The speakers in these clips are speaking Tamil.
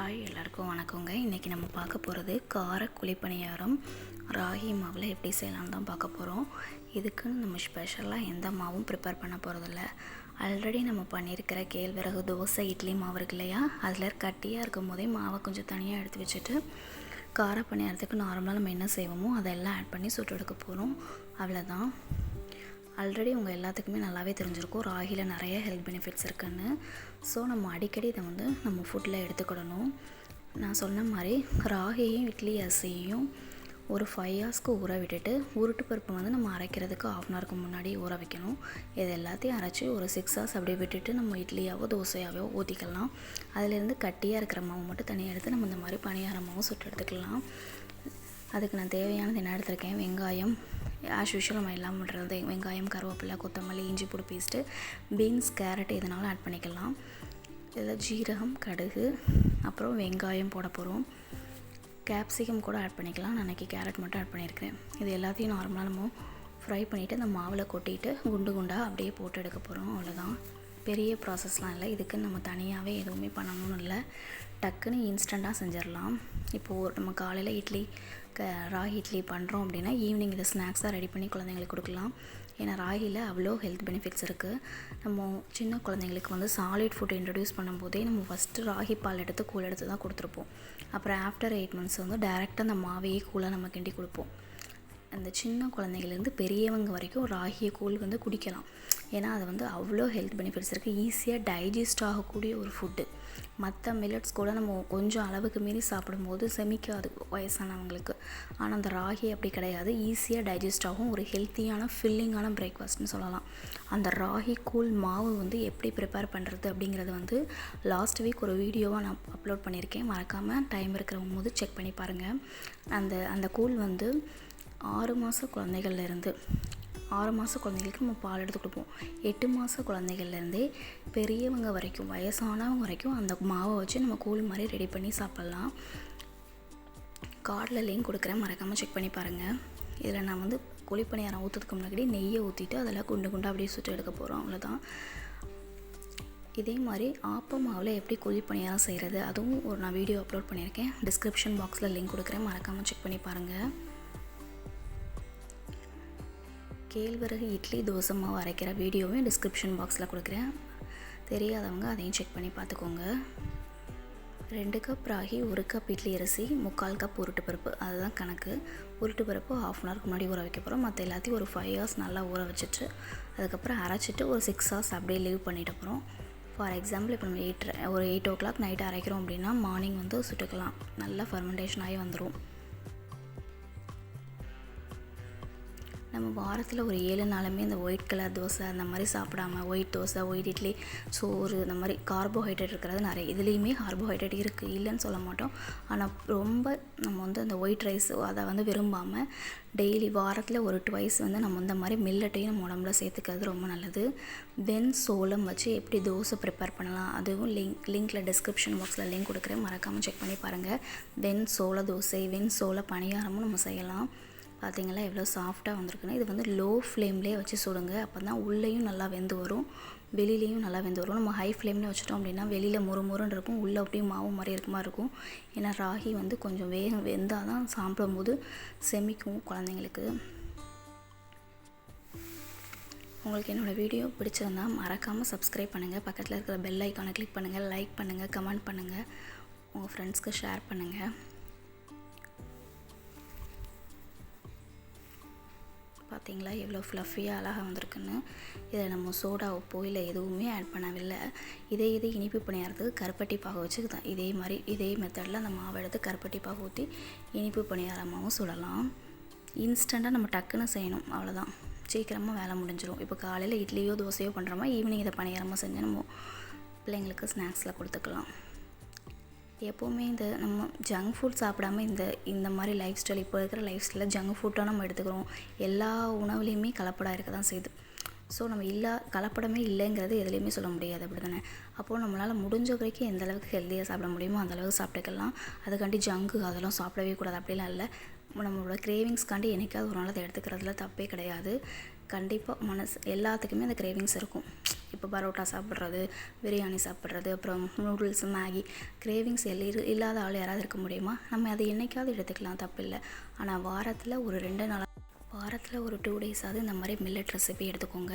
ஹாய் எல்லாருக்கும் வணக்கங்க. இன்றைக்கி நம்ம பார்க்க போகிறது கார குழிப்பணியாரம் ராகி மாவில் எப்படி செய்யலான்னு தான் பார்க்க போகிறோம். இதுக்குன்னு நம்ம ஸ்பெஷலாக எந்த மாவும் ப்ரிப்பேர் பண்ண போகிறதில்ல. ஆல்ரெடி நம்ம பண்ணியிருக்கிற கேழ்வரகு தோசை இட்லி மாவு இருக்கு இல்லையா, அதில் கட்டியாக இருக்கும் போதே மாவை கொஞ்சம் தனியாக எடுத்து வச்சுட்டு கார பணியாரத்துக்கு நார்மலாக நம்ம என்ன செய்வோமோ அதெல்லாம் ஆட் பண்ணி சுட்டு எடுக்க போகிறோம். அவ்வளோதான். ஆல்ரெடி உங்கள் எல்லாத்துக்குமே நல்லாவே தெரிஞ்சிருக்கும் ராகியில் நிறைய ஹெல்த் பெனிஃபிட்ஸ் இருக்குன்னு. ஸோ நம்ம அடிக்கடி இதை நம்ம ஃபுட்டில் எடுத்துக்கிடணும். நான் சொன்ன மாதிரி ராகியையும் இட்லி அரிசியையும் ஒரு 5 ஹவர்ஸ்க்கு ஊற விட்டுட்டு உருட்டு பருப்பு நம்ம அரைக்கிறதுக்கு 1/2 அன் ஹவருக்கு முன்னாடி ஊற வைக்கணும். இது எல்லாத்தையும் அரைச்சி ஒரு 6 ஹவர்ஸ் அப்படியே விட்டுட்டு நம்ம இட்லியாவோ தோசையாவோ ஊற்றிக்கலாம். அதிலேருந்து கட்டியாக இருக்கிற மாவு மட்டும் தனியாக எடுத்து நம்ம இந்த மாதிரி பணியாரமாகவும் சுட்டு எடுத்துக்கலாம். அதுக்கு நான் தேவையானது என்ன எடுத்திருக்கேன், வெங்காயம் ஆஸ் யூஷுவல் நம்ம எல்லாம் பண்ணுறது, வெங்காயம், கருவேப்பிலை, கொத்தமல்லி, இஞ்சி பூண்டு பேஸ்ட்டு, பீன்ஸ், கேரட் இதனாலும் ஆட் பண்ணிக்கலாம். இதில் ஜீரகம், கடுகு, அப்புறம் வெங்காயம் போட போகிறோம். கேப்சிகம் கூட ஆட் பண்ணிக்கலாம். நான் அன்றைக்கி கேரட் மட்டும் ஆட் பண்ணியிருக்கேன். இது எல்லாத்தையும் நார்மலாக நம்ம ஃப்ரை பண்ணிவிட்டு அந்த மாவில் கொட்டிட்டு குண்டு குண்டாக அப்படியே போட்டு எடுக்க போகிறோம். அவ்வளோதான். பெரிய ப்ராசஸ்லாம் இல்லை. இதுக்கு நம்ம தனியாகவே எதுவுமே பண்ணணும்னு இல்லை. டக்குன்னு இன்ஸ்டண்ட்டாக செஞ்சிடலாம். இப்போது நம்ம காலையில் இட்லி ராகி இட்லி பண்ணுறோம் அப்படின்னா ஈவினிங் இதை ஸ்நாக்ஸாக ரெடி பண்ணி குழந்தைங்களுக்கு கொடுக்கலாம். ஏன்னா ராகியில் அவ்வளோ ஹெல்த் பெனிஃபிட்ஸ் இருக்குது. நம்ம சின்ன குழந்தைங்களுக்கு சாலிட் ஃபுட் இன்ட்ரடியூஸ் பண்ணும்போதே நம்ம ஃபஸ்ட்டு ராகி பால் எடுத்து கூழ் எடுத்து தான் கொடுத்துருப்போம். அப்புறம் ஆஃப்டர் 8 மந்த்ஸ் டேரெக்டாக அந்த மாவையே கூழாக நம்ம கிண்டி கொடுப்போம். அந்த சின்ன குழந்தைங்கலேருந்து பெரியவங்க வரைக்கும் ராகியை கூழ் குடிக்கலாம். ஏன்னா அது அவ்வளோ ஹெல்த் பெனிஃபிட்ஸ் இருக்குது. ஈஸியாக டைஜஸ்ட் ஆகக்கூடிய ஒரு ஃபுட்டு. மற்ற மில்லட்ஸ் கூட நம்ம கொஞ்சம் அளவுக்கு மீறி சாப்பிடும்போது செமிக்காது வயசானவங்களுக்கு. ஆனால் அந்த ராகி அப்படி கிடையாது. ஈஸியாக டைஜஸ்ட் ஆகும். ஒரு ஹெல்த்தியான ஃபில்லிங்கான பிரேக்ஃபாஸ்ட்னு சொல்லலாம். அந்த ராகி கூழ் மாவு எப்படி ப்ரிப்பேர் பண்ணுறது அப்படிங்கிறது லாஸ்ட் வீக் ஒரு வீடியோவாக நான் அப்லோட் பண்ணியிருக்கேன். மறக்காமல் டைம் இருக்கிறவங்க போது செக் பண்ணி பாருங்கள். அந்த கூழ் 6 மாத குழந்தைகள்லேருந்து 6 மாத குழந்தைங்களுக்கு நம்ம பால் எடுத்து கொடுப்போம். 8 மாத குழந்தைகள்லேருந்தே பெரியவங்க வரைக்கும், வயசானவங்க வரைக்கும் அந்த மாவை வச்சு நம்ம கூழ் மாதிரி ரெடி பண்ணி சாப்பிட்லாம். கார்டில் லிங்க் கொடுக்குறேன், மறக்காமல் செக் பண்ணி பாருங்கள். இதில் நான் குழிப்பணியாரம் ஊற்றுறதுக்கு முன்னாடி நெய்யை ஊற்றிட்டு அதில் குண்டு குண்டாக அப்படியே சுட்டு எடுக்க போகிறோம். அவ்வளோதான். இதே மாதிரி ஆப்ப மாவில் எப்படி குழிப்பணியாரம் செய்கிறது அதுவும் நான் வீடியோ அப்லோட் பண்ணியிருக்கேன். டிஸ்கிரிப்ஷன் பாக்ஸில் லிங்க் கொடுக்குறேன், மறக்காமல் செக் பண்ணி பாருங்கள். கேழ்வரகு இட்லி தோசை மாவு அரைக்கிற வீடியோவையும் டிஸ்கிரிப்ஷன் பாக்ஸில் கொடுக்குறேன். தெரியாதவங்க அதையும் செக் பண்ணி பார்த்துக்கோங்க. 2 கப் ராகி, 1 கப் இட்லி அரிசி, 3/4 கப் உருட்டு பருப்பு, அதுதான் கணக்கு. உருட்டு பருப்பு 1/2 அன் ஹவருக்கு முன்னாடி ஊற வைக்க போகிறோம். மற்ற எல்லாத்தையும் ஒரு 5 ஹவர்ஸ் நல்லா ஊற வச்சுட்டு அதுக்கப்புறம் அரைச்சிட்டு ஒரு 6 ஹவர்ஸ் அப்படியே லீவ் பண்ணிட்டு போகிறோம். ஃபார் எக்ஸாம்பிள் இப்போ நம்ம ஒரு 8 o'clock நைட்டு அரைக்கிறோம் அப்படின்னா மார்னிங் சுட்டுக்கலாம். நல்லா ஃபர்மெண்டேஷன் ஆகி வந்துடும். நம்ம வாரத்தில் ஒரு 7 நாளுமே இந்த ஒயிட் கலர் தோசை அந்த மாதிரி சாப்பிடாம ஒயிட் தோசை, ஒயிட் இட்லி, சோறு இந்த மாதிரி கார்போஹைட்ரேட் இருக்கிறது நிறைய. இதுலேயுமே கார்போஹைட்ரேட் இருக்குது, இல்லைன்னு சொல்ல மாட்டோம். ஆனால் ரொம்ப நம்ம அந்த ஒயிட் ரைஸ் அதை விரும்பாமல் டெய்லி வாரத்தில் ஒரு 2 நம்ம இந்த மாதிரி மில்லட்டையும் நம்ம உடம்புல சேர்த்துக்கிறது ரொம்ப நல்லது. சோளம் வச்சு எப்படி தோசை ப்ரிப்பேர் பண்ணலாம் அதுவும் லிங்க்கில் டிஸ்கிரிப்ஷன் பாக்ஸில் லிங்க் கொடுக்குறேன், மறக்காமல் செக் பண்ணி பாருங்கள். சோள தோசை, சோள பணியாரமும் நம்ம செய்யலாம். பார்த்திங்களா எவ்வளோ சாஃப்டாக வந்திருக்குன்னு. இது லோ ஃப்ளேம்லேயே வச்சு சுடுங்க. அப்போ தான் உள்ளேயும் நல்லா வெந்து வரும், வெளியிலையும் நல்லா வெந்து வரும். நம்ம ஹை ஃப்ளேமில் வச்சுட்டோம் அப்படின்னா வெளியில் முறுமுறுன்னு இருக்கும், உள்ளே அப்படியே மாவு மாதிரி இருக்க மாதிரி இருக்கும். ஏன்னா ராகி கொஞ்சம் வெந்தால் தான் சாப்பிடும்போது செமிக்கும் குழந்தைங்களுக்கு. உங்களுக்கு என்னோடய வீடியோ பிடிச்சிருந்தா மறக்காமல் சப்ஸ்கிரைப் பண்ணுங்கள். பக்கத்தில் இருக்கிற பெல் ஐக்கானை கிளிக் பண்ணுங்கள், லைக் பண்ணுங்கள், கமெண்ட் பண்ணுங்கள், உங்கள் ஃப்ரெண்ட்ஸ்க்கு ஷேர் பண்ணுங்கள். பார்த்திங்களா எவ்வளோ ஃப்ளஃபியாக அழகாக வந்திருக்குன்னு. இதில் நம்ம சோடா உப்போ இல்லை எதுவுமே ஆட் பண்ணவில்லை. இதே இனிப்பு பணியாரத்துக்கு கருப்பட்டி பாகு வச்சு தான் இதே மெத்தடில் அந்த மாவை எடுத்து கருப்பட்டி பாகு ஊற்றி இனிப்பு பணியாரமாகவும் சுடலாம். இன்ஸ்டண்ட்டாக நம்ம டக்குன்னு செய்யணும், அவ்வளோதான். சீக்கிரமாக வேலை முடிஞ்சிடும். இப்போ காலையில் இட்லியோ தோசையோ பண்ணுறோமா, ஈவினிங் இதை பணியாரமாக செஞ்சு நம்ம பிள்ளைங்களுக்கு ஸ்நாக்ஸில் கொடுத்துக்கலாம். எப்போவுமே நம்ம ஜங்க் ஃபுட் சாப்பிடாமல் இந்த மாதிரி லைஃப் ஸ்டைல், இப்போ இருக்கிற லைஃப் ஸ்டைலில் ஜங்க் ஃபுட்டாக நம்ம எடுத்துக்கிறோம். எல்லா உணவுலேயுமே கலப்படம் இருக்க தான் செய்யுது. ஸோ நம்ம கலப்படமே இல்லைங்கிறது எதுலேயுமே சொல்ல முடியாது, அப்படி தானே? அப்போது நம்மளால் முடிஞ்ச வரைக்கும் எந்த அளவுக்கு ஹெல்த்தியாக சாப்பிட முடியுமோ அந்தளவுக்கு சாப்பிட்டுக்கலாம். அதுக்காண்டி ஜங்கு அதெல்லாம் சாப்பிடவே கூடாது அப்படிலாம் இல்லை. நம்மளோட கிரேவிங்ஸ்க்காண்டி என்னைக்காவது ஒரு நாள் அதை எடுத்துக்கிறதுல தப்பே கிடையாது. கண்டிப்பாக எல்லாத்துக்குமே அந்த கிரேவிங்ஸ் இருக்கும். இப்போ பரோட்டா சாப்பிட்றது, பிரியாணி சாப்பிட்றது, அப்புறம் நூடுல்ஸ், மேகி கிரேவிங்ஸ் இல்லாத ஆள் யாராவது இருக்க முடியுமா? நம்ம அதை என்றைக்காவது எடுத்துக்கலாம், தப்பில்லை. ஆனால் வாரத்தில் ஒரு 2 நாள், வாரத்தில் ஒரு 2 டேஸாவது இந்த மாதிரி மில்லட் ரெசிபி எடுத்துக்கோங்க.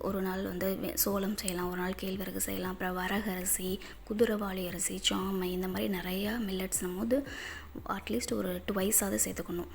ஒரு நாள் வந்து சோளம் செய்யலாம், ஒரு நாள் கேழ்வரகு செய்யலாம், அப்புறம் வரகரிசி, குதிரைவாளி அரிசி, சாமை, இந்த மாதிரி நிறையா மில்லட்ஸ் நம்ம வந்து அட்லீஸ்ட் ஒரு 2 சேர்த்துக்கணும்.